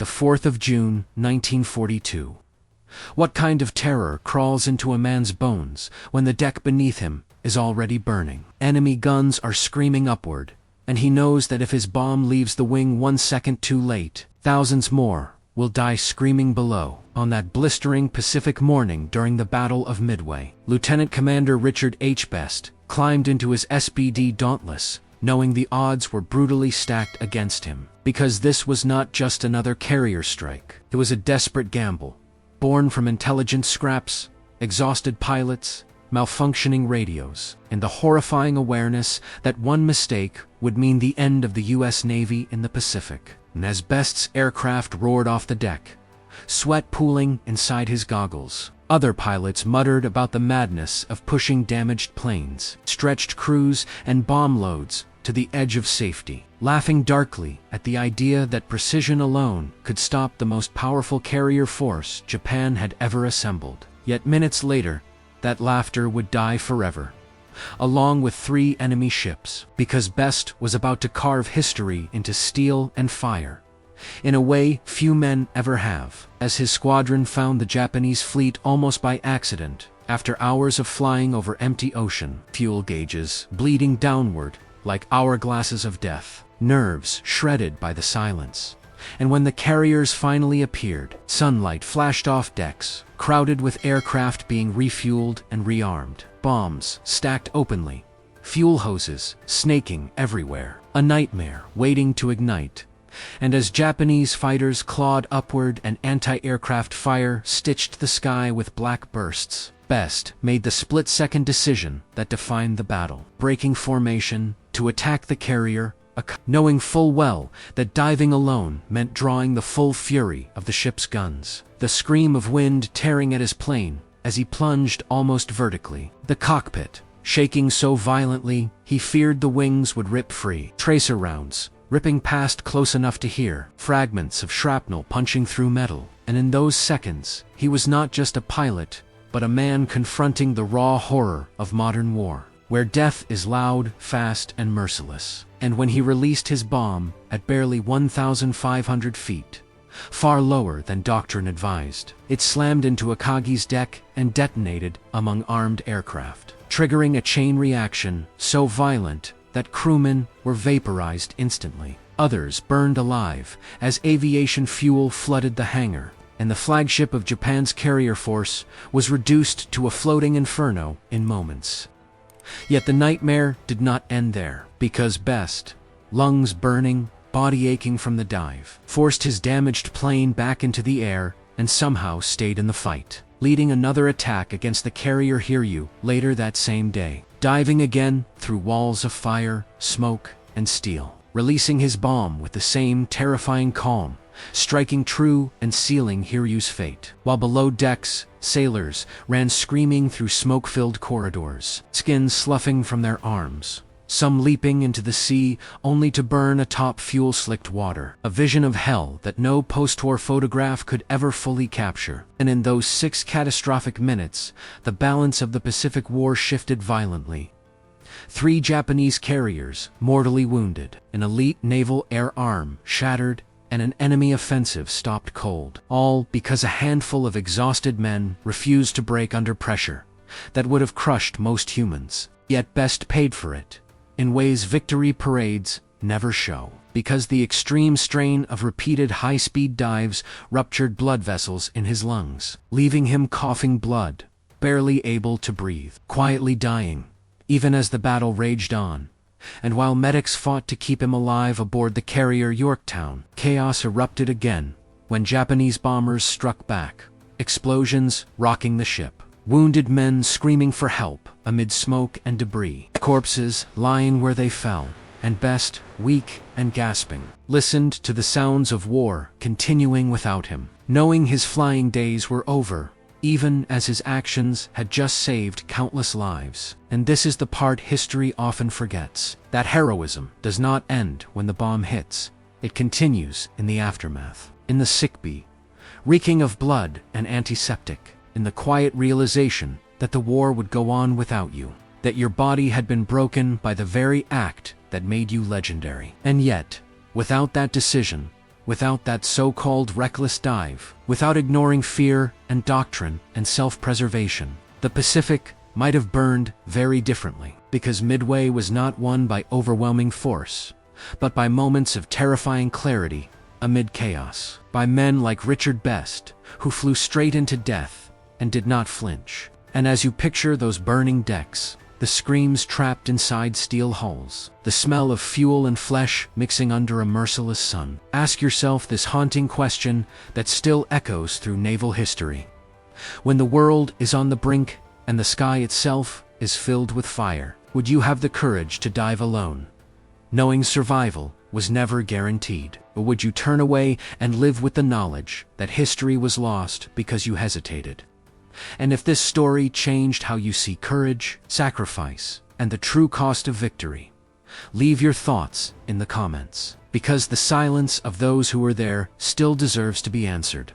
4th of June, 1942. What kind of terror crawls into a man's bones when the deck beneath him is already burning? Enemy guns are screaming upward, and he knows that if his bomb leaves the wing 1 second too late, thousands more will die screaming below. On that blistering Pacific morning during the Battle of Midway, Lieutenant Commander Richard H. Best climbed into his SBD Dauntless, knowing the odds were brutally stacked against him. Because this was not just another carrier strike. It was a desperate gamble, born from intelligence scraps, exhausted pilots, malfunctioning radios, and the horrifying awareness that one mistake would mean the end of the U.S. Navy in the Pacific. And as Best's aircraft roared off the deck, sweat pooling inside his goggles, other pilots muttered about the madness of pushing damaged planes, stretched crews, and bomb loads to the edge of safety, laughing darkly at the idea that precision alone could stop the most powerful carrier force Japan had ever assembled. Yet minutes later, that laughter would die forever, along with 3 enemy ships, because Best was about to carve history into steel and fire, in a way few men ever have. As his squadron found the Japanese fleet almost by accident, after hours of flying over empty ocean, fuel gauges bleeding downward like hourglasses of death, nerves shredded by the silence. And when the carriers finally appeared, sunlight flashed off decks, crowded with aircraft being refueled and rearmed, bombs stacked openly, fuel hoses snaking everywhere, a nightmare waiting to ignite. And as Japanese fighters clawed upward and anti-aircraft fire stitched the sky with black bursts, Best made the split-second decision that defined the battle, breaking formation to attack the carrier, knowing full well that diving alone meant drawing the full fury of the ship's guns. The scream of wind tearing at his plane as he plunged almost vertically, the cockpit shaking so violently he feared the wings would rip free, tracer rounds ripping past close enough to hear, fragments of shrapnel punching through metal. And in those seconds, he was not just a pilot, but a man confronting the raw horror of modern war, where death is loud, fast, and merciless. And when he released his bomb at barely 1,500 feet, far lower than doctrine advised, it slammed into Akagi's deck and detonated among armed aircraft, triggering a chain reaction so violent that crewmen were vaporized instantly. Others burned alive as aviation fuel flooded the hangar, and the flagship of Japan's carrier force was reduced to a floating inferno in moments. Yet the nightmare did not end there, because Best, lungs burning, body aching from the dive, forced his damaged plane back into the air and somehow stayed in the fight, leading another attack against the carrier Hiryu later that same day, diving again through walls of fire, smoke, and steel, releasing his bomb with the same terrifying calm, striking true and sealing Hiryu's fate. While below decks, sailors ran screaming through smoke-filled corridors, skins sloughing from their arms, some leaping into the sea only to burn atop fuel-slicked water, a vision of hell that no post-war photograph could ever fully capture. And in those 6 catastrophic minutes, the balance of the Pacific War shifted violently. 3 Japanese carriers mortally wounded, an elite naval air arm shattered, and an enemy offensive stopped cold, all because a handful of exhausted men refused to break under pressure that would have crushed most humans. Yet Best paid for it, in ways victory parades never show, because the extreme strain of repeated high-speed dives ruptured blood vessels in his lungs, leaving him coughing blood, barely able to breathe, quietly dying, even as the battle raged on. And while medics fought to keep him alive aboard the carrier Yorktown, chaos erupted again when Japanese bombers struck back, explosions rocking the ship, wounded men screaming for help amid smoke and debris, corpses lying where they fell, and Best, weak and gasping, listened to the sounds of war continuing without him, knowing his flying days were over, even as his actions had just saved countless lives. And this is the part history often forgets, that heroism does not end when the bomb hits. It continues in the aftermath, in the sick bay, reeking of blood and antiseptic, in the quiet realization that the war would go on without you, that your body had been broken by the very act that made you legendary. And yet, without that decision, without that so-called reckless dive, without ignoring fear and doctrine and self-preservation, the Pacific might have burned very differently, because Midway was not won by overwhelming force, but by moments of terrifying clarity amid chaos, by men like Richard Best, who flew straight into death and did not flinch. And as you picture those burning decks, the screams trapped inside steel hulls, the smell of fuel and flesh mixing under a merciless sun, ask yourself this haunting question that still echoes through naval history. When the world is on the brink and the sky itself is filled with fire, would you have the courage to dive alone, knowing survival was never guaranteed? Or would you turn away and live with the knowledge that history was lost because you hesitated? And if this story changed how you see courage, sacrifice, and the true cost of victory, leave your thoughts in the comments, because the silence of those who were there still deserves to be answered.